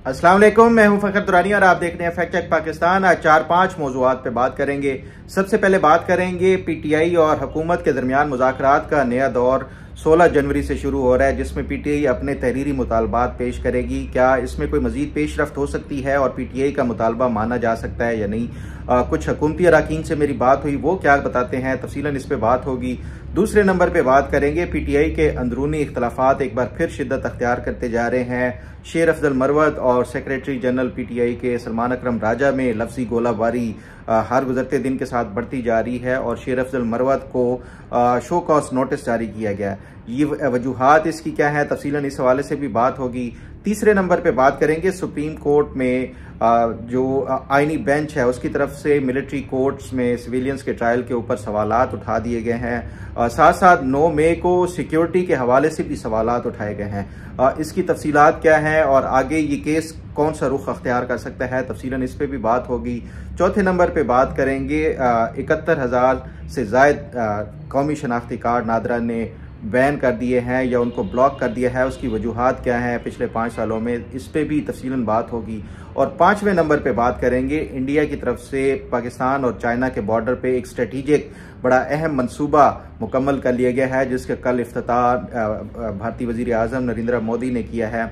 अस्सलाम वालेकुम, मैं हूं फखर दुरानी और आप देख रहे हैं फैक्ट चेक पाकिस्तान। आज 4-5 मौज़ूआत पे बात करेंगे। सबसे पहले बात करेंगे पीटीआई और हुकूमत के दरमियान मुज़ाकरात का नया दौर 16 जनवरी से शुरू हो रहा है, जिसमें पीटीआई अपने तहरीरी मुतालबात पेश करेगी। क्या इसमें कोई मजीद पेशरफ्त हो सकती है और पीटीआई का मुतालबा माना जा सकता है या नहीं? कुछ हुकूमती अराकीन से मेरी बात हुई, वो क्या बताते हैं, तफसीलन इस पे बात होगी। दूसरे नंबर पे बात करेंगे पीटीआई के अंदरूनी इख्तलाफात एक बार फिर शिद्दत अख्तियार करते जा रहे हैं। शेर अफजल मरवत और सेक्रेटरी जनरल पीटीआई के सलमान अकरम राजा में लफ्जी गोलाबारी हर गुजरते दिन के साथ बढ़ती जा रही है और शेर अफजल मरवत को शो कॉज नोटिस जारी किया गया। ये वजूहात इसकी क्या है, तफसीलन इस हवाले से भी बात होगी। तीसरे नंबर पे बात करेंगे सुप्रीम कोर्ट में जो आईनी बेंच है उसकी तरफ से मिलिट्री कोर्ट्स में सिविलियंस के ट्रायल के ऊपर सवालात उठा दिए गए हैं। साथ साथ 9 मई को सिक्योरिटी के हवाले से भी सवालात उठाए गए हैं। इसकी तफसीलात क्या है और आगे ये केस कौन सा रुख अख्तियार कर सकता है, तफसीलन इस पे भी बात होगी। चौथे नंबर पे बात करेंगे 71,000 से जायद कौमी शनाख्ती कार्ड नादरा ने बैन कर दिए हैं या उनको ब्लॉक कर दिया है। उसकी वजूहात क्या है पिछले 5 सालों में, इस पे भी तफसीलन बात होगी। और 5वें नंबर पे बात करेंगे इंडिया की तरफ से पाकिस्तान और चाइना के बॉर्डर पे एक स्ट्रेटेजिक बड़ा अहम मंसूबा मुकम्मल कर लिया गया है, जिसका कल इफ्तिताह भारतीय वजीर आज़म नरेंद्र मोदी ने किया है।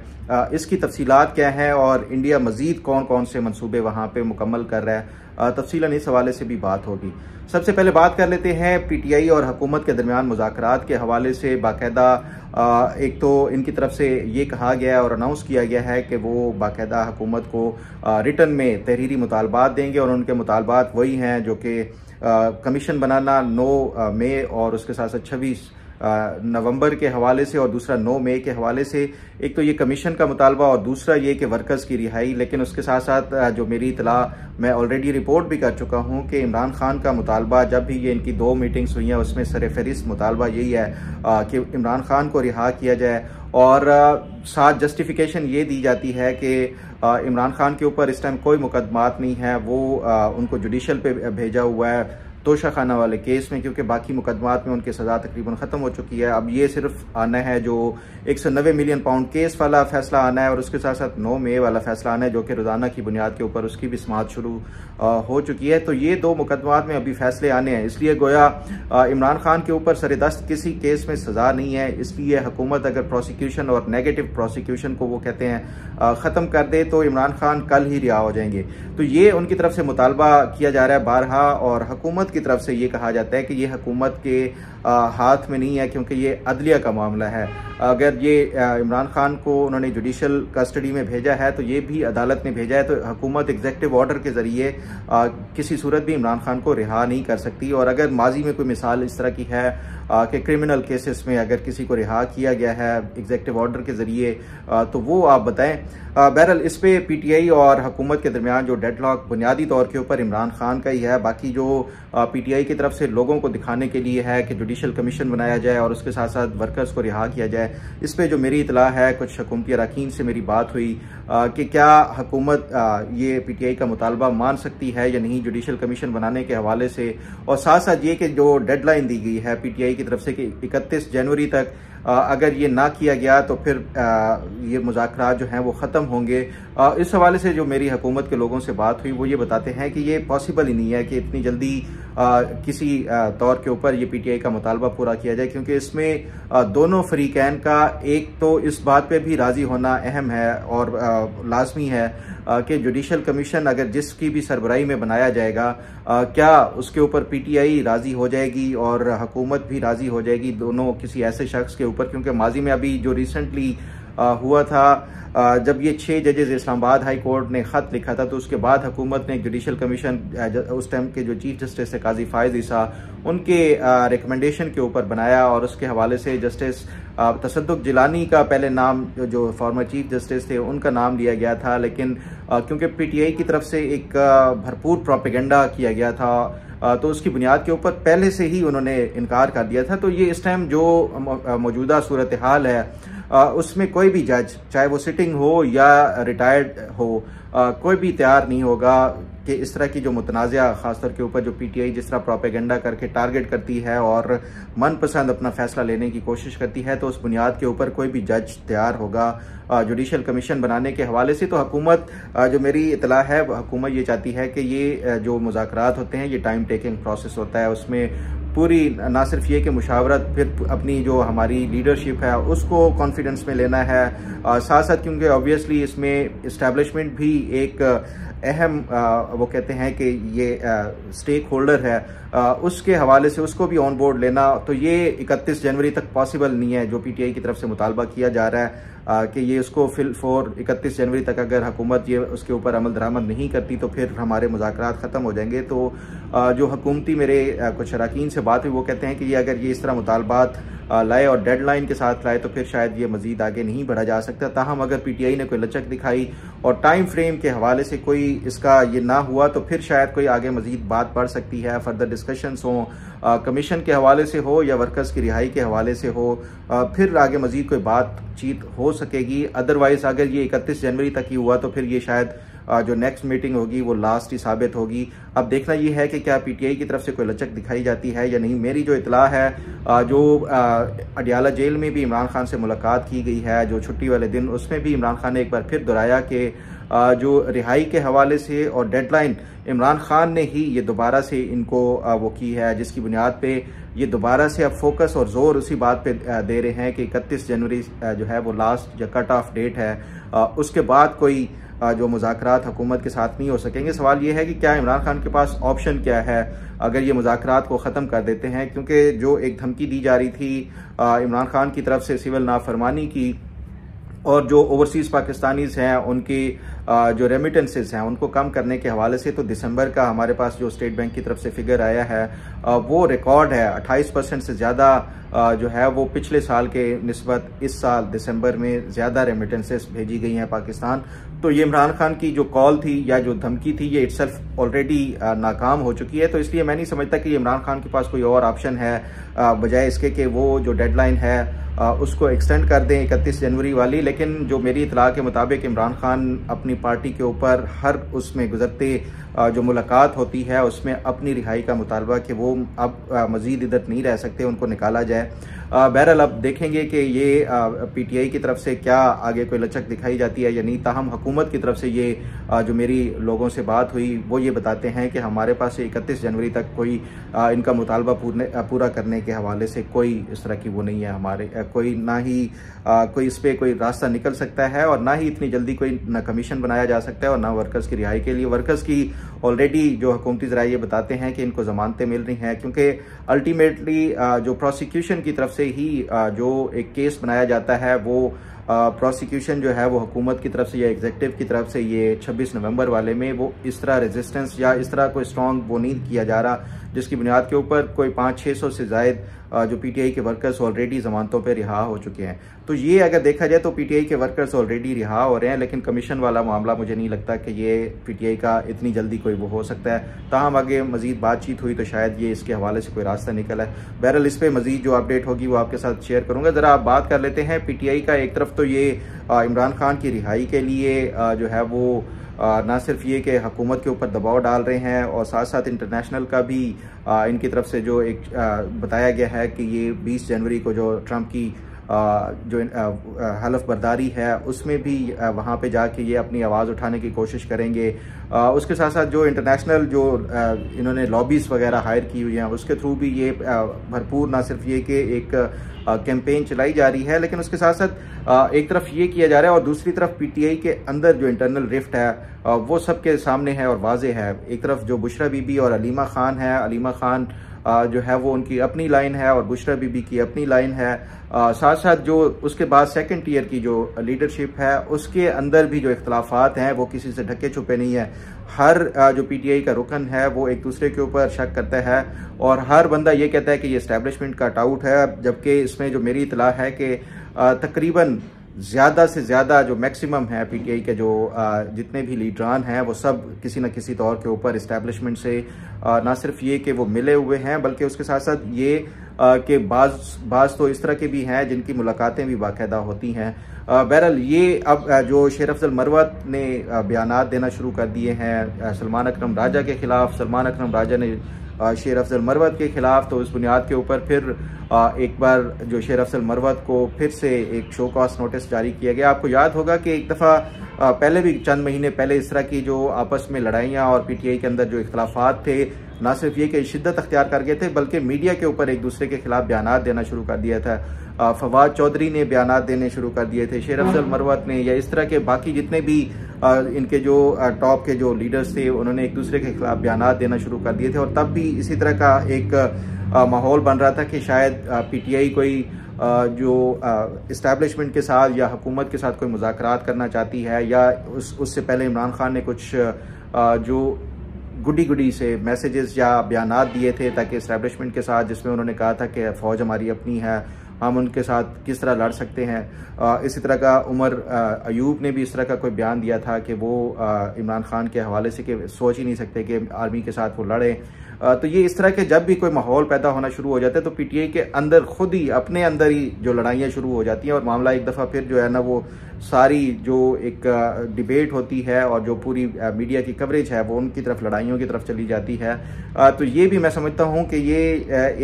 इसकी तफसीलात क्या है और इंडिया मजीद कौन कौन से मंसूबे वहाँ पे मुकम्मल कर रहा है, तफसीलन इस हवाले से भी बात होगी। सबसे पहले बात कर लेते हैं पीटीआई और हुकूमत के दरमियान मुज़ाकरात के हवाले से। बाकायदा एक तो इनकी तरफ से ये कहा गया और अनाउंस किया गया है कि वो बाकायदा हुकूमत को रिटर्न में तहरीरी मुतालबात देंगे और उनके मुतालबात वही हैं जो कि कमीशन बनाना 9 मई और उसके साथ साथ 26 नवंबर के हवाले से और दूसरा 9 मई के हवाले से। एक तो ये कमीशन का मुतालबा और दूसरा ये कि वर्कर्स की रिहाई। लेकिन उसके साथ साथ जो मेरी इतला मैं ऑलरेडी रिपोर्ट भी कर चुका हूँ कि इमरान खान का मुतालबा, जब भी ये इनकी 2 मीटिंग्स हुई हैं उसमें सरफहरिस्त मुतालबा यही है कि इमरान खान को रिहा किया जाए। और साथ जस्टिफिकेशन ये दी जाती है कि इमरान खान के ऊपर इस टाइम कोई मुकदमात नहीं है, वो उनको जुडिशल पे भेजा हुआ है तोशा खाना वाले केस में, क्योंकि बाकी मुकदमात में उनकी सज़ा तकरीबन ख़त्म हो चुकी है। अब ये सिर्फ आना है जो 190 मिलियन पाउंड केस वाला फैसला आना है और उसके साथ साथ 9 मई वाला फैसला आना है जो कि रोज़ाना की बुनियाद के ऊपर उसकी भी समाअत शुरू हो चुकी है। तो ये 2 मुकदमात में अभी फैसले आने हैं, इसलिए गोया इमरान खान के ऊपर सरेदस्त किसी केस में सज़ा नहीं है। इसलिए हुकूमत अगर प्रोसिक्यूशन और नेगेटिव प्रोसिक्यूशन को वो कहते हैं ख़त्म कर दे तो इमरान खान कल ही रिहा हो जाएंगे। तो ये उनकी तरफ से मुतालबा किया जा रहा है बारहा, और हुकूमत की तरफ से ये कहा जाता है कि ये हुकूमत के हाथ में नहीं है क्योंकि ये अदलिया का मामला है। अगर ये इमरान खान को उन्होंने जुडिशल कस्टडी में भेजा है तो ये भी अदालत ने भेजा है, तो हुकूमत एग्जेक्टिव ऑर्डर के ज़रिए किसी सूरत भी इमरान खान को रिहा नहीं कर सकती। और अगर माजी में कोई मिसाल इस तरह की है कि क्रिमिनल केसेस में अगर किसी को रिहा किया गया है एग्जेक्टिव ऑर्डर के ज़रिए तो वो आप बताएं। बहरहाल इस पे पीटीआई और हुकूमत के दरमियान जो डेडलॉक बुनियादी तौर के ऊपर इमरान खान का ही है। बाकी जो पीटीआई की तरफ से लोगों को दिखाने के लिए है कि जुडिशल कमीशन बनाया जाए और उसके साथ साथ वर्कर्स को रिहा किया जाए, इस पे जो मेरी इतला है, कुछ हुकूमती अराकीन से मेरी बात हुई कि क्या हुकूमत ये पीटीआई का मुतालबा मान सकती है या नहीं जुडिशल कमीशन बनाने के हवाले से। और साथ साथ ये कि जो डेडलाइन दी गई है पीटीआई की तरफ से कि 31 जनवरी तक अगर ये ना किया गया तो फिर ये मुज़ाकरात जो हैं वो ख़त्म होंगे। इस हवाले से जो मेरी हुकूमत के लोगों से बात हुई वो ये बताते हैं कि ये पॉसिबल ही नहीं है कि इतनी जल्दी किसी तौर के ऊपर ये पीटीआई का मुतालबा पूरा किया जाए, क्योंकि इसमें दोनों फरीकैन का एक तो इस बात पे भी राज़ी होना अहम है और लाजमी है कि जुडिशल कमीशन अगर जिसकी भी सरबराही में बनाया जाएगा क्या उसके ऊपर पीटीआई राज़ी हो जाएगी और हुकूमत भी राज़ी हो जाएगी, दोनों किसी ऐसे शख्स के ऊपर। क्योंकि माजी में अभी जो रिसेंटली हुआ था जब ये 6 जजेस इस्लामाबाद हाई कोर्ट ने ख़त लिखा था तो उसके बाद हुकूमत ने जुडिशल कमीशन उस टाइम के जो चीफ जस्टिस थे काजी फायज ईसा उनके रिकमेंडेशन के ऊपर बनाया और उसके हवाले से जस्टिस तसद्दुक जिलानी का पहले नाम जो फॉर्मर चीफ जस्टिस थे उनका नाम लिया गया था। लेकिन क्योंकि पीटीआई की तरफ से एक भरपूर प्रोपेगेंडा किया गया था तो उसकी बुनियाद के ऊपर पहले से ही उन्होंने इनकार कर दिया था। तो ये इस टाइम जो मौजूदा सूरत हाल है उसमें कोई भी जज, चाहे वो सिटिंग हो या रिटायर्ड हो, कोई भी तैयार नहीं होगा कि इस तरह की जो मुतनाज़ा ख़ासतौर के ऊपर जो पीटीआई जिस तरह प्रोपेगेंडा करके टारगेट करती है और मनपसंद अपना फैसला लेने की कोशिश करती है, तो उस बुनियाद के ऊपर कोई भी जज तैयार होगा जुडिशल कमीशन बनाने के हवाले से। तो हुकूमत, जो मेरी इतला है, हुकूमत ये चाहती है कि ये जो मुज़ाकरात होते हैं ये टाइम टेकिंग प्रोसेस होता है। उसमें पूरी ना सिर्फ ये कि मुशावरत, फिर अपनी जो हमारी लीडरशिप है उसको कॉन्फिडेंस में लेना है, साथ साथ क्योंकि ऑब्वियसली इसमें इस्टेब्लिशमेंट भी एक अहम वो कहते हैं कि ये स्टेक होल्डर है, उसके हवाले से उसको भी ऑन बोर्ड लेना। तो ये 31 जनवरी तक पॉसिबल नहीं है, जो पीटीआई की तरफ से मुतालबा किया जा रहा है कि ये उसको फिल फॉर 31 जनवरी तक अगर हुकूमत ये उसके ऊपर अमल दरामद नहीं करती तो फिर हमारे मुज़ाकरात ख़त्म हो जाएंगे। तो जो हुकूमती मेरे कुछ अरकान से बात हुई, वो कहते हैं कि ये अगर ये इस तरह मुतालबात लाए और डेडलाइन के साथ लाए तो फिर शायद ये मजीद आगे नहीं बढ़ा जा सकता। ताहम अगर पीटीआई ने कोई लचक दिखाई और टाइम फ्रेम के हवाले से कोई इसका ये ना हुआ तो फिर शायद कोई आगे मजीद बात बढ़ सकती है, फर्दर डिस्कशंस हों, कमीशन के हवाले से हो या वर्कर्स की रिहाई के हवाले से हो, फिर आगे मजीद कोई बातचीत हो सकेगी। अदरवाइज अगर ये 31 जनवरी तक ही हुआ तो फिर ये शायद जो नेक्स्ट मीटिंग होगी वो लास्ट ही साबित होगी। अब देखना ये है कि क्या पीटीआई की तरफ से कोई लचक दिखाई जाती है या नहीं। मेरी जो इतला है, जो अडियाला जेल में भी इमरान खान से मुलाकात की गई है जो छुट्टी वाले दिन, उसमें भी इमरान खान ने एक बार फिर दोहराया कि जो रिहाई के हवाले से और डेडलाइन इमरान खान ने ही ये दोबारा से इनको वो की है, जिसकी बुनियाद पे ये दोबारा से अब फोकस और जोर उसी बात पे दे रहे हैं कि 31 जनवरी जो है वो लास्ट जो कट ऑफ डेट है, उसके बाद कोई जो मुज़ाकरात हुकूमत के साथ नहीं हो सकेंगे। सवाल ये है कि क्या इमरान खान के पास ऑप्शन क्या है अगर ये मुज़ाकरात को ख़त्म कर देते हैं, क्योंकि जो एक धमकी दी जा रही थी इमरान खान की तरफ से सिविल नाफरमानी की और जो ओवरसीज़ पाकिस्तानीज़ हैं उनकी जो रेमिटेंसेस हैं उनको कम करने के हवाले से, तो दिसंबर का हमारे पास जो स्टेट बैंक की तरफ से फिगर आया है वो रिकॉर्ड है। 28% से ज़्यादा जो है वो पिछले साल के निस्बत इस साल दिसंबर में ज़्यादा रेमिटेंसेस भेजी गई हैं पाकिस्तान। तो ये इमरान खान की जो कॉल थी या जो धमकी थी ये इटसेल्फ ऑलरेडी नाकाम हो चुकी है। तो इसलिए मैं नहीं समझता कि इमरान खान के पास कोई और ऑप्शन है बजाय इसके कि वो जो डेडलाइन है उसको एक्सटेंड कर दें 31 जनवरी वाली। लेकिन जो मेरी इतला के मुताबिक इमरान खान अपनी पार्टी के ऊपर हर उसमें गुजरते जो मुलाकात होती है उसमें अपनी रिहाई का मुतालबा कि वो अब मज़ीद इधर नहीं रह सकते, उनको निकाला जाए। बहरहाल अब देखेंगे कि ये पीटीआई की तरफ से क्या आगे कोई लचक दिखाई जाती है या नहीं। ताहम हुकूमत की तरफ से ये जो मेरी लोगों से बात हुई वो ये बताते हैं कि हमारे पास 31 जनवरी तक कोई इनका मुतालबा पूरा करने के हवाले से कोई इस तरह की वो नहीं है हमारे, कोई ना ही कोई इस पर कोई रास्ता निकल सकता है और ना ही इतनी जल्दी कोई ना कमीशन बनाया जा सकता है और ना वर्कर्स की रिहाई के लिए। वर्कर्स की ऑलरेडी जो हुकूमती ज़राए ये बताते हैं कि इनको ज़मानतें मिल रही हैं, क्योंकि अल्टीमेटली जो प्रोसिक्यूशन की तरफ से ही जो एक केस बनाया जाता है वो प्रोसिक्यूशन जो है वो हुकूमत की तरफ से या एग्जीक्यूटिव की तरफ से ये 26 नवंबर वाले में वो इस तरह रेजिस्टेंस या इस तरह कोई स्ट्रॉन्ग वो नहीं किया जा रहा जिसकी बुनियाद के ऊपर कोई 500-600 से ज़ायद जो पीटीआई के वर्कर्स ऑलरेडी ज़मानतों पे रिहा हो चुके हैं। तो ये अगर देखा जाए तो पीटीआई के वर्कर्स ऑलरेडी रिहा हो रहे हैं, लेकिन कमीशन वाला मामला मुझे नहीं लगता कि ये पीटीआई का इतनी जल्दी कोई वो हो सकता है। ताहम आगे मजीद बातचीत हुई तो शायद ये इसके हवाले से कोई रास्ता निकल है। बहरहाल इस पर मजीद जो अपडेट होगी वो आपके साथ शेयर करूँगा। ज़रा आप बात कर लेते हैं पीटीआई का। एक तरफ तो ये इमरान खान की रिहाई के लिए जो है वो ना सिर्फ ये कि हुकूमत के ऊपर दबाव डाल रहे हैं और साथ साथ इंटरनेशनल का भी इनकी तरफ से जो एक बताया गया है कि ये 20 जनवरी को जो ट्रंप की जो हलफ बर्दारी है उसमें भी वहाँ पे जाके ये अपनी आवाज़ उठाने की कोशिश करेंगे। उसके साथ साथ जो इंटरनेशनल जो इन्होंने लॉबीज़ वगैरह हायर की हुई हैं उसके थ्रू भी ये भरपूर ना सिर्फ ये कि एक कैंपेन चलाई जा रही है, लेकिन उसके साथ साथ एक तरफ ये किया जा रहा है और दूसरी तरफ पीटीआई के अंदर जो इंटरनल रिफ्ट है वो सबके सामने है और वाजे है। एक तरफ जो बुशरा बीबी और अलीमा खान है, अलीमा खान जो है वो उनकी अपनी लाइन है और बुशरा बीबी की अपनी लाइन है। साथ साथ जो उसके बाद सेकंड टियर की जो लीडरशिप है उसके अंदर भी जो इख्तलाफात हैं वो किसी से ढके छुपे नहीं है। हर जो पीटीआई का रुकन है वो एक दूसरे के ऊपर शक करता है और हर बंदा ये कहता है कि ये एस्टेब्लिशमेंट का टाउट है, जबकि इसमें जो मेरी इतला है कि तकरीबन ज़्यादा से ज़्यादा जो मैक्सिमम है पीटीआई के जो जितने भी लीडरान हैं वो सब किसी न किसी तौर के ऊपर इस्टेब्लिशमेंट से ना सिर्फ ये कि वो मिले हुए हैं बल्कि उसके साथ साथ ये कि बाज़ तो इस तरह के भी हैं जिनकी मुलाकातें भी बाकायदा होती हैं। बहरहाल ये अब जो शेर अफजल मरवत ने बयानात देना शुरू कर दिए हैं सलमान अकरम राजा के खिलाफ, सलमान अकरम राजा ने शेर अफजल मरवत के खिलाफ, तो उस बुनियाद के ऊपर फिर एक बार जो शेर अफजल मरवत को फिर से एक शो कॉज नोटिस जारी किया गया। आपको याद होगा कि एक दफ़ा पहले भी चंद महीने पहले इस तरह की जो आपस में लड़ाइयाँ और PTI के अंदर जो इख्तलाफात थे, ना सिर्फ ये कि शिद्दत अख्तियार कर गए थे बल्कि मीडिया के ऊपर एक दूसरे के खिलाफ बयानात देना शुरू कर दिया था। फवाद चौधरी ने बयानात देने शुरू कर दिए थे, शेर अफजल मरवत ने, या इस तरह के बाकी जितने भी इनके जो टॉप के जो लीडर्स थे उन्होंने एक दूसरे के खिलाफ बयानात देना शुरू कर दिए थे। और तब भी इसी तरह का एक माहौल बन रहा था कि शायद PTI कोई जो इस्टेब्लिशमेंट के साथ या हुकूमत के साथ कोई मुज़ाकरात करना चाहती है, या उससे पहले इमरान खान ने कुछ जो गुडी से मैसेजेस या बयानात दिए थे ताकि इस्टेब्लिशमेंट के साथ, जिसमें उन्होंने कहा था कि फ़ौज हमारी अपनी है, हम उनके साथ किस तरह लड़ सकते हैं। इसी तरह का उमर अयूब ने भी इस तरह का कोई बयान दिया था कि वो इमरान खान के हवाले से कि सोच ही नहीं सकते कि आर्मी के साथ वो लड़े। तो ये इस तरह के जब भी कोई माहौल पैदा होना शुरू हो जाता है तो PTI के अंदर खुद ही अपने अंदर ही जो लड़ाइयाँ शुरू हो जाती हैं और मामला एक दफ़ा फिर जो है ना वो सारी जो एक डिबेट होती है और जो पूरी मीडिया की कवरेज है वो उनकी तरफ, लड़ाइयों की तरफ चली जाती है। तो ये भी मैं समझता हूँ कि ये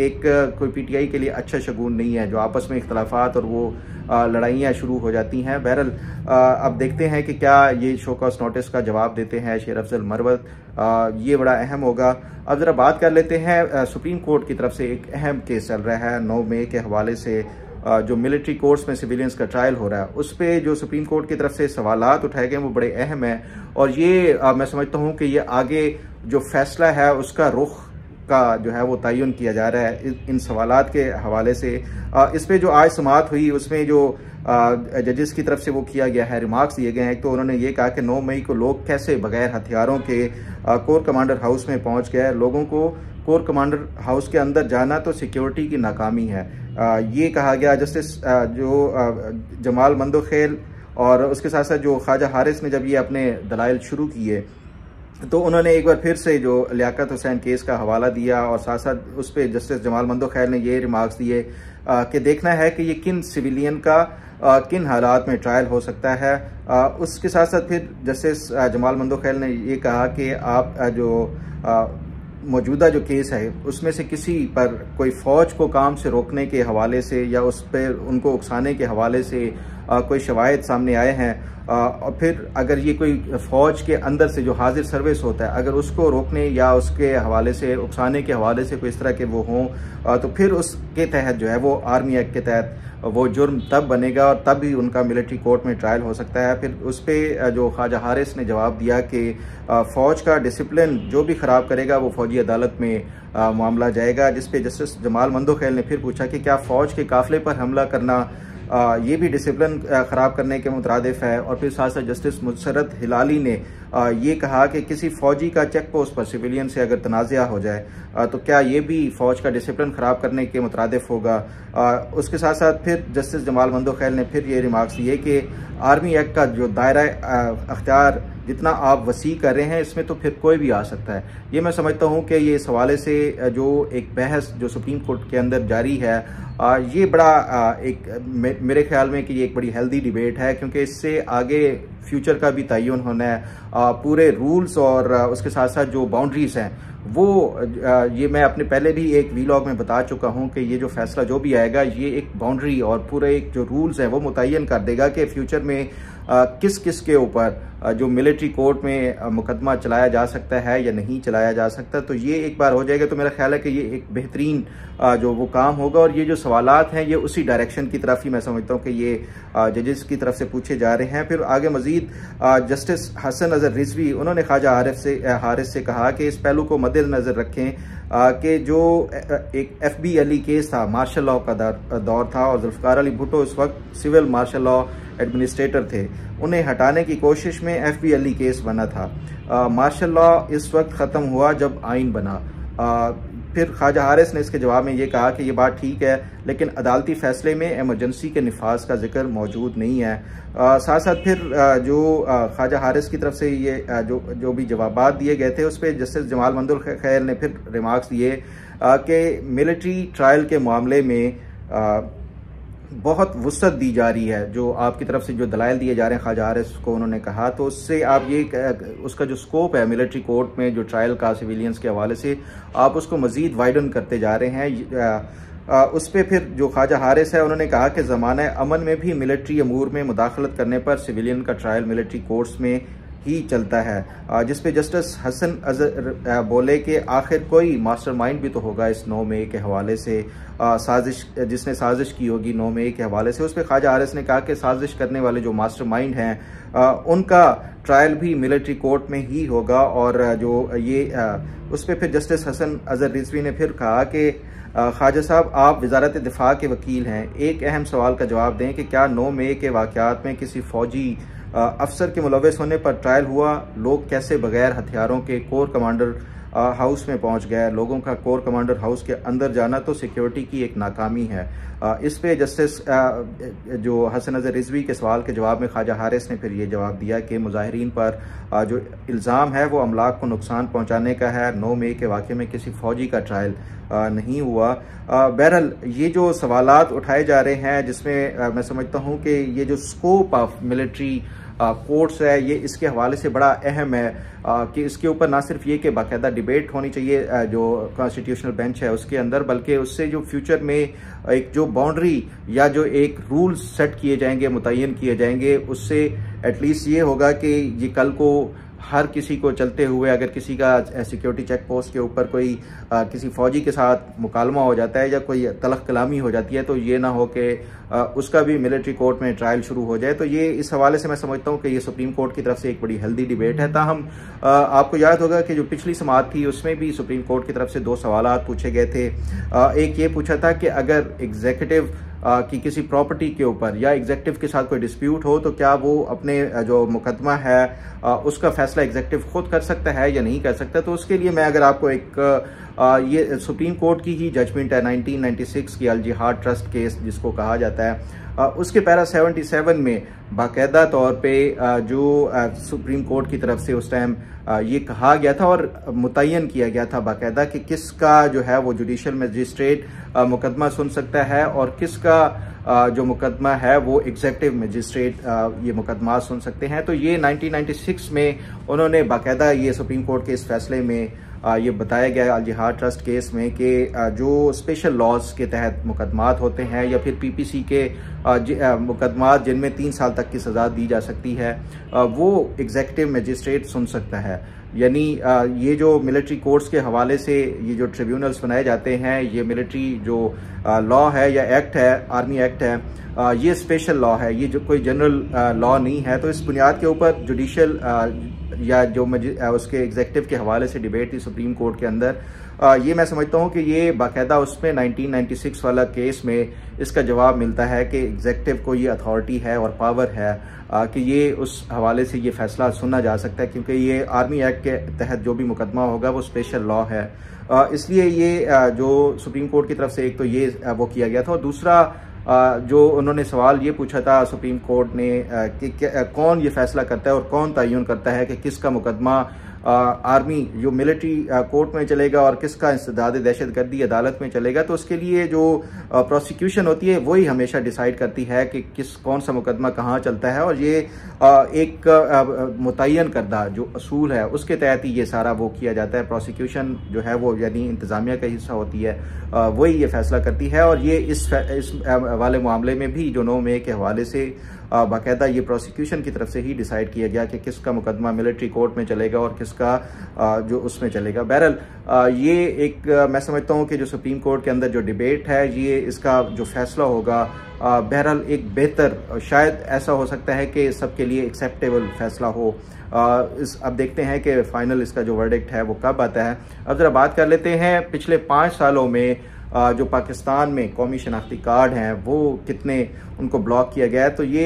एक कोई PTI के लिए अच्छा शगुन नहीं है जो आपस में इख्तलाफात और वो लड़ाइयाँ शुरू हो जाती हैं। बहरहाल अब देखते हैं कि क्या ये शो कॉज नोटिस का जवाब देते हैं शेर अफजल मरवत, ये बड़ा अहम होगा। अब ज़रा बात कर लेते हैं सुप्रीम कोर्ट की तरफ से एक अहम केस चल रहा है 9 मई के हवाले से, जो मिलिट्री कोर्ट्स में सिविलियंस का ट्रायल हो रहा है उस पर जो सुप्रीम कोर्ट की तरफ से सवालात उठाए गए वो बड़े अहम हैं। और ये मैं समझता हूँ कि ये आगे जो फैसला है उसका रुख का जो है वो तयन किया जा रहा है इन सवालात के हवाले से। इस पर जो आज समाअत हुई उसमें जो जजेस की तरफ से वो किया गया है, रिमार्क्स दिए गए हैं। तो उन्होंने ये कहा कि 9 मई को लोग कैसे बगैर हथियारों के कोर कमांडर हाउस में पहुंच गए, लोगों को कोर कमांडर हाउस के अंदर जाना तो सिक्योरिटी की नाकामी है। ये कहा गया। जस्टिस जो जमाल मंदोखेल और उसके साथ साथ जो ख्वाजा हारिस ने जब ये अपने दलाइल शुरू किए तो उन्होंने एक बार फिर से जो लियाकत हुसैन केस का हवाला दिया और साथ साथ उस पर जस्टिस जमाल मंदोखेल ने ये रिमार्क्स दिए कि देखना है कि ये किन सिविलियन का किन हालात में ट्रायल हो सकता है। उसके साथ साथ फिर जस्टिस जमाल मंदोखेल ने ये कहा कि आप जो मौजूदा जो केस है उसमें से किसी पर कोई फ़ौज को काम से रोकने के हवाले से या उस पर उनको उकसाने के हवाले से कोई शवाहिद सामने आए हैं और फिर अगर ये कोई फ़ौज के अंदर से जो हाजिर सर्विस होता है अगर उसको रोकने या उसके हवाले से उकसाने के हवाले से कोई इस तरह के वो हों तो फिर उसके तहत जो है वो आर्मी एक्ट के तहत वो जुर्म तब बनेगा और तब भी उनका मिलिट्री कोर्ट में ट्रायल हो सकता है। फिर उस पर जो ख्वाजा हारिस ने जवाब दिया कि फ़ौज का डिसिप्लिन जो भी ख़राब करेगा वो फ़ौजी अदालत में मामला जाएगा। जिस पे जस्टिस जमाल मंदोखेल ने फिर पूछा कि क्या फ़ौज के काफ़िले पर हमला करना ये भी डिसिप्लिन ख़राब करने के मुतरादिफ है। और फिर साथ साथ जस्टिस मुसरत हिलाली ने ये कहा कि किसी फ़ौजी का चेक पोस्ट पर सिविलियन से अगर तनाज़ा हो जाए तो क्या ये भी फ़ौज का डिसिप्लिन ख़राब करने के मुतरादिफ होगा। उसके साथ साथ फिर जस्टिस जमाल मंदोखेल ने फिर ये रिमार्क्स दिए कि आर्मी एक्ट का जो दायरा अख्तियार जितना आप वसी कर रहे हैं इसमें तो फिर कोई भी आ सकता है। ये मैं समझता हूँ कि ये इस हवाले से जो एक बहस जो सुप्रीम कोर्ट के अंदर जारी है ये बड़ा एक मेरे ख्याल में कि ये एक बड़ी हेल्दी डिबेट है क्योंकि इससे आगे फ्यूचर का भी तयन होना है। पूरे रूल्स और उसके साथ साथ जो बाउंड्रीज हैं वो ये मैं अपने पहले भी एक वीलॉग में बता चुका हूं कि ये जो फैसला जो भी आएगा ये एक बाउंड्री और पूरे एक जो रूल्स हैं वो मुतय्यन कर देगा कि फ्यूचर में किस किस के ऊपर जो मिलिट्री कोर्ट में मुकदमा चलाया जा सकता है या नहीं चलाया जा सकता। तो ये एक बार हो जाएगा तो मेरा ख्याल है कि ये एक बेहतरीन जो वो काम होगा और ये जो सवालात हैं ये उसी डायरेक्शन की तरफ ही मैं समझता हूँ कि ये जजेस की तरफ से पूछे जा रहे हैं। फिर आगे मजीद जस्टिस हसन अजहर रिजवी उन्होंने ख्वाजा हारिस से कहा कि इस पहलू को मद्देनजर रखें कि जो एक FB अली केस था मार्शल लॉ का दौर था और जुल्फ़िकार अली भुट्टो उस वक्त सिविल मार्शल लॉ एडमिनिस्ट्रेटर थे, उन्हें हटाने की कोशिश में FB अली केस बना था। मार्शल लॉ इस वक्त ख़त्म हुआ जब आइन बना। फिर ख्वाजा हारिस ने इसके जवाब में ये कहा कि ये बात ठीक है लेकिन अदालती फैसले में एमरजेंसी के निफाज का जिक्र मौजूद नहीं है। साथ साथ फिर जो ख्वाजा हारिस की तरफ से ये जो भी जवाबात दिए गए थे उस पर जस्टिस जमाल मंदोखेल ने फिर रिमार्क्स दिए कि मिलिट्री ट्रायल के मामले में बहुत वुसअत दी जा रही है, जो आपकी तरफ से जो दलाइल दिए जा रहे हैं ख्वाजा हारिस को उन्होंने कहा, तो उससे आप ये उसका जो स्कोप है मिलिट्री कोर्ट में जो ट्रायल का सिविलियंस के हवाले से आप उसको मज़ीद वाइडन करते जा रहे हैं। उस पर फिर जो ख्वाजा हारिस है उन्होंने कहा कि ज़माना अमन में भी मिलिट्री अमूर में मुदाखलत करने पर सिविलियन का ट्रायल मिलिट्री कोर्ट्स में ही चलता है, जिस पे जस्टिस हसन अजहर बोले कि आखिर कोई मास्टरमाइंड भी तो होगा इस 9 मई के हवाले से, साजिश जिसने साजिश की होगी 9 मई के हवाले से। उस पर ख्वाजा हारिस ने कहा कि साजिश करने वाले जो मास्टरमाइंड हैं उनका ट्रायल भी मिलिट्री कोर्ट में ही होगा। और जो ये उस पर फिर जस्टिस हसन अजहर रिजवी ने फिर कहा कि ख्वाजा साहब आप वजारत दिफा के वकील हैं, एक अहम सवाल का जवाब दें कि क्या 9 मई के वाक़यात में किसी फौजी अफसर के मुलव्वस होने पर ट्रायल हुआ? लोग कैसे बगैर हथियारों के कोर कमांडर हाउस में पहुंच गए? लोगों का कोर कमांडर हाउस के अंदर जाना तो सिक्योरिटी की एक नाकामी है। इस पे जस्टिस जो हसन अजहर रिजवी के सवाल के जवाब में ख्वाजा हारिस ने फिर ये जवाब दिया कि मुजाहिरीन पर जो इल्ज़ाम है वो अमलाक को नुकसान पहुंचाने का है। 9 मई के वाक़े में किसी फ़ौजी का ट्रायल नहीं हुआ। बहरहाल ये जो सवालात उठाए जा रहे हैं, जिसमें मैं समझता हूँ कि ये जो स्कोप ऑफ मिलिट्री कोर्ट्स है ये इसके हवाले से बड़ा अहम है कि इसके ऊपर ना सिर्फ ये कि बाकायदा डिबेट होनी चाहिए जो कॉन्स्टिट्यूशनल बेंच है उसके अंदर, बल्कि उससे जो फ्यूचर में एक जो बाउंड्री या जो एक रूल्स सेट किए जाएंगे, मुतय्यन किए जाएंगे, उससे एटलीस्ट ये होगा कि ये कल को हर किसी को चलते हुए अगर किसी का सिक्योरिटी चेक पोस्ट के ऊपर कोई किसी फौजी के साथ मुकालमा हो जाता है या कोई तलख कलामी हो जाती है तो ये ना हो कि उसका भी मिलिट्री कोर्ट में ट्रायल शुरू हो जाए। तो ये इस हवाले से मैं समझता हूँ कि ये सुप्रीम कोर्ट की तरफ से एक बड़ी हेल्दी डिबेट है। ताहम आपको याद होगा कि जो पिछली समाअत थी उसमें भी सुप्रीम कोर्ट की तरफ से 2 सवालात पूछे गए थे। एक ये पूछा था कि अगर एग्जीक्यूटिव कि किसी प्रॉपर्टी के ऊपर या एग्जेक्टिव के साथ कोई डिस्प्यूट हो तो क्या वो अपने जो मुकदमा है उसका फैसला एग्जेक्टिव खुद कर सकता है या नहीं कर सकता। तो उसके लिए मैं अगर आपको एक ये सुप्रीम कोर्ट की ही जजमेंट है 1996 की अल जिहाद ट्रस्ट केस जिसको कहा जाता है, उसके पैरा 77 में बाकायदा तौर पे जो सुप्रीम कोर्ट की तरफ से उस टाइम ये कहा गया था और मुतय्यन किया गया था बाकायदा कि किसका जो है वो जुडिशल मजिस्ट्रेट मुकदमा सुन सकता है और किसका जो मुकदमा है वो एग्जीक्यूटिव मजिस्ट्रेट ये मुकदमा सुन सकते हैं। तो ये 1996 में उन्होंने बाकायदा ये सुप्रीम कोर्ट के इस फैसले में ये बताया गया अल जिहाद ट्रस्ट केस में कि जो स्पेशल लॉज के तहत मुकदमात होते हैं या फिर पीपीसी के मुकदमात जिनमें 3 साल तक की सज़ा दी जा सकती है वो एग्जीक्यूटिव मजिस्ट्रेट सुन सकता है। यानी ये जो मिलिट्री कोर्ट्स के हवाले से ये जो ट्रिब्यूनल्स बनाए जाते हैं, ये मिलिट्री जो लॉ है या एक्ट है, आर्मी एक्ट है, ये स्पेशल लॉ है, ये जो कोई जनरल लॉ नहीं है। तो इस बुनियाद के ऊपर जुडिशल या जो उसके एग्जीक्यूटिव के हवाले से डिबेट थी सुप्रीम कोर्ट के अंदर, ये मैं समझता हूँ कि ये बाकायदा उसमें 1996 वाला केस में इसका जवाब मिलता है कि एग्जीक्यूटिव को ये अथॉरिटी है और पावर है कि ये उस हवाले से ये फैसला सुना जा सकता है, क्योंकि ये आर्मी एक्ट के तहत जो भी मुकदमा होगा वो स्पेशल लॉ है। इसलिए ये जो सुप्रीम कोर्ट की तरफ से एक तो ये वो किया गया था और दूसरा जो उन्होंने सवाल ये पूछा था सुप्रीम कोर्ट ने कि कौन ये फैसला करता है और कौन तयन करता है कि किसका मुकदमा आर्मी जो मिलिट्री कोर्ट में चलेगा और किसका इंसदाद दहशतगर्दी अदालत में चलेगा। तो उसके लिए जो प्रोसिक्यूशन होती है वही हमेशा डिसाइड करती है कि कौन सा मुकदमा कहाँ चलता है और ये एक मुतय्यन करदा जो असूल है उसके तहत ही ये सारा वो किया जाता है। प्रोसिक्यूशन जो है वो यानी इंतज़ामिया का हिस्सा होती है, वही ये फैसला करती है। और ये इस वाले मामले में भी जो 9 मई के हवाले से बाकायदा ये प्रोसिक्यूशन की तरफ से ही डिसाइड किया गया कि किसका मुकदमा मिलिट्री कोर्ट में चलेगा और किसका जो उसमें चलेगा। बहरहाल ये एक मैं समझता हूँ कि जो सुप्रीम कोर्ट के अंदर जो डिबेट है ये इसका जो फैसला होगा बहरहाल एक बेहतर शायद ऐसा हो सकता है कि सबके लिए एक्सेप्टेबल फैसला हो। अब देखते हैं कि फाइनल इसका जो वर्डिक्ट है वो कब आता है। अब ज़रा बात कर लेते हैं पिछले 5 सालों में जो पाकिस्तान में कौमी शनाख्ती कार्ड हैं वो कितने उनको ब्लॉक किया गया है। तो ये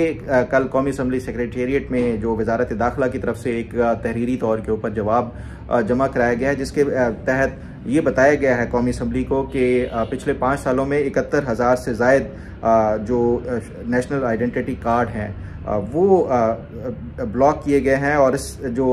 कल कौमी असम्बली सेक्रेटेरिएट में जो वजारत दाखिला की तरफ से एक तहरीरी तौर के ऊपर जवाब जमा कराया गया है, जिसके तहत ये बताया गया है कौमी असम्बली को कि पिछले 5 सालों में 71,000 से ज़ायद जो नेशनल आइडेंटिटी कार्ड हैं वो ब्लॉक किए गए हैं। और इस जो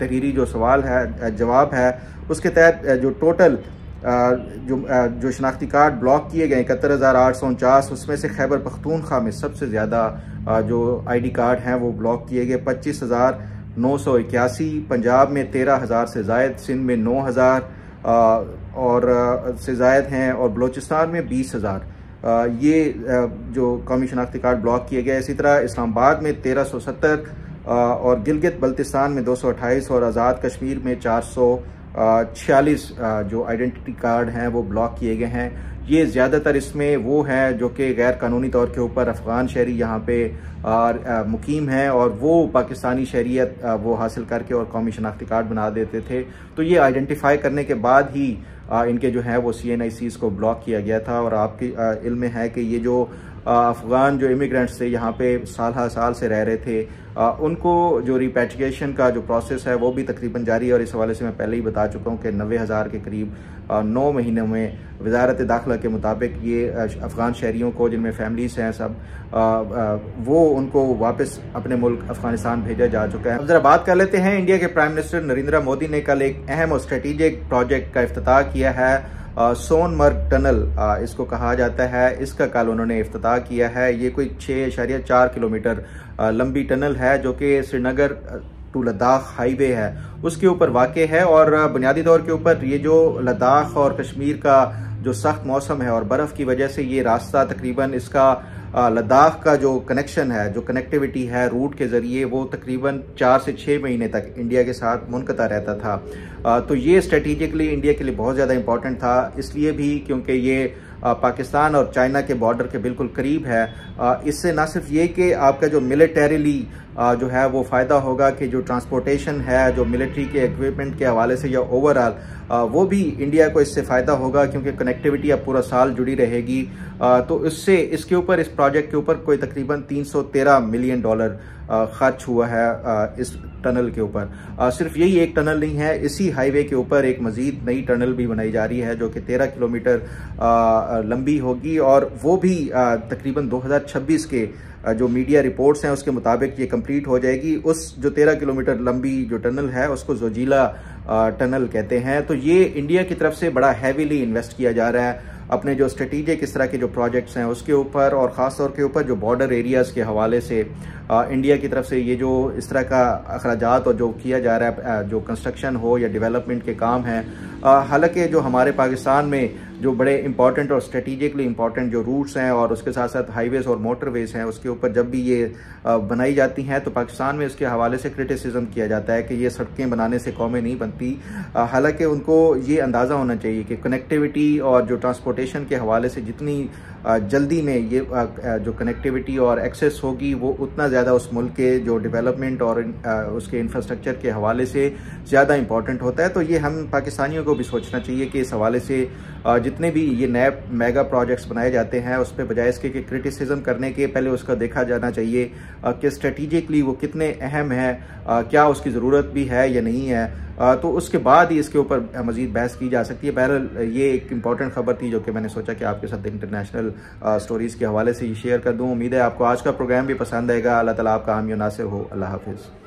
तहरीरी जो सवाल है जवाब है उसके तहत जो टोटल जो शनाख्ती कार्ड ब्लॉक किए गए 71,849, उसमें से खैबर पख्तूनख्वा में सबसे ज़्यादा जो ID कार्ड हैं वो ब्लॉक किए गए 25,981, पंजाब में 13,000 से ज़ायद, सिंध में 9,000 और से ज़ायद हैं, और बलूचिस्तान में 20,000 ये जो कौमी शनाख्ती कार्ड ब्लॉक किए गए। इसी तरह इस्लामाबाद में 1370 और गिलगित बल्तिस्तान में 228 और आज़ाद कश्मीर में 446 जो आइडेंटिटी कार्ड हैं वो ब्लॉक किए गए हैं। ये ज़्यादातर इसमें वो हैं जो कि गैर कानूनी तौर के ऊपर अफ़गान शहरी यहाँ पे मुकीम हैं और वो पाकिस्तानी शहरियत वो हासिल करके और कौमी शनाख्ती कार्ड बना देते थे। तो ये आइडेंटिफाई करने के बाद ही इनके जो है वो CNICs को ब्लॉक किया गया था। और आपकी इल्म में है कि ये जो अफ़गान जो इमिग्रेंट्स थे यहाँ पे साल से रह रहे थे, उनको जो रिपैट्रिएशन का जो प्रोसेस है वो भी तकरीबन जारी है। और इस हवाले से मैं पहले ही बता चुका हूँ कि 90,000 के करीब 9 महीनों में वजारत दाखिला के मुताबिक ये अफ़गान शहरियों को, जिनमें फैमिलीज़ हैं सब, वो उनको वापस अपने मुल्क अफ़गानिस्तान भेजा जा चुका है। अब ज़रा बात कर लेते हैं, इंडिया के प्राइम मिनिस्टर नरेंद्र मोदी ने कल एक अहम और स्ट्रेटेजिक प्रोजेक्ट का इफ्तिताह किया है। सोनमर्ग टनल इसको कहा जाता है, इसका कल उन्होंने इफ्तिताह किया है। ये कोई 6.4 किलोमीटर लंबी टनल है जो कि श्रीनगर टू लद्दाख हाईवे है उसके ऊपर वाक़ है। और बुनियादी तौर के ऊपर ये जो लद्दाख और कश्मीर का जो सख्त मौसम है और बर्फ़ की वजह से ये रास्ता तकरीबन इसका लद्दाख का जो कनेक्शन है, जो कनेक्टिविटी है रूट के ज़रिए, वो तकरीबन 4 से 6 महीने तक इंडिया के साथ मुनक़ता रहता था। तो ये स्ट्रेटेजिकली इंडिया के लिए बहुत ज़्यादा इंपॉर्टेंट था, इसलिए भी क्योंकि ये पाकिस्तान और चाइना के बॉर्डर के बिल्कुल करीब है। इससे ना सिर्फ ये कि आपका जो मिलिटरीली जो है वो फ़ायदा होगा कि जो ट्रांसपोर्टेशन है, जो मिलिट्री के इक्विपमेंट के हवाले से या ओवरऑल वो भी इंडिया को इससे फ़ायदा होगा क्योंकि कनेक्टिविटी अब पूरा साल जुड़ी रहेगी। तो इससे इसके ऊपर, इस प्रोजेक्ट के ऊपर कोई तकरीबन $313 मिलियन खर्च हुआ है इस टनल के ऊपर। सिर्फ यही एक टनल नहीं है, इसी हाईवे के ऊपर एक मजीद नई टनल भी बनाई जा रही है जो कि 13 किलोमीटर लंबी होगी और वो भी तकरीबन 2026 के जो मीडिया रिपोर्ट्स हैं उसके मुताबिक ये कंप्लीट हो जाएगी। उस जो 13 किलोमीटर लंबी जो टनल है उसको जोजिला टनल कहते हैं। तो ये इंडिया की तरफ से बड़ा हैवीली इन्वेस्ट किया जा रहा है अपने जो स्ट्रेटेजिक इस तरह के जो प्रोजेक्ट्स हैं उसके ऊपर, और ख़ास तौर के ऊपर जो बॉर्डर एरियाज़ के हवाले से इंडिया की तरफ से ये जो इस तरह का अखराजात और जो किया जा रहा है, जो कंस्ट्रक्शन हो या डेवलपमेंट के काम हैं। हालांकि जो हमारे पाकिस्तान में जो बड़े इंपॉर्टेंट और स्ट्रेटेजिकली इंपॉर्टेंट जो रूट्स हैं और उसके साथ साथ हाईवेज़ और मोटरवेज हैं, उसके ऊपर जब भी ये बनाई जाती हैं तो पाकिस्तान में इसके हवाले से क्रिटिसिज्म किया जाता है कि ये सड़कें बनाने से कौमें नहीं बनती। हालांकि उनको ये अंदाज़ा होना चाहिए कि कनेक्टिविटी और जो ट्रांसपोर्टेशन के हवाले से जितनी जल्दी में ये जो कनेक्टिविटी और एक्सेस होगी वो उतना ज़्यादा उस मुल्क के जो डेवलपमेंट और उसके इंफ्रास्ट्रक्चर के हवाले से ज़्यादा इंपॉर्टेंट होता है। तो ये हम पाकिस्तानियों को भी सोचना चाहिए कि इस हवाले से जितने भी ये नए मेगा प्रोजेक्ट्स बनाए जाते हैं उस पर बजाय इसके कि क्रिटिसिज्म करने के पहले उसका देखा जाना चाहिए कि स्ट्रेटेजिकली वो कितने अहम है, क्या उसकी ज़रूरत भी है या नहीं है। तो उसके बाद ही इसके ऊपर मज़ीद बहस की जा सकती है। बहरहाल ये एक इम्पॉर्टेंट खबर थी जो कि मैंने सोचा कि आपके साथ इंटरनेशनल स्टोरीज़ के हवाले से ये शेयर कर दूँ। उम्मीद है आपको आज का प्रोग्राम भी पसंद आएगा। अल्लाह ताला आपका हामी नासिर हो। अल्लाह हाफिज़।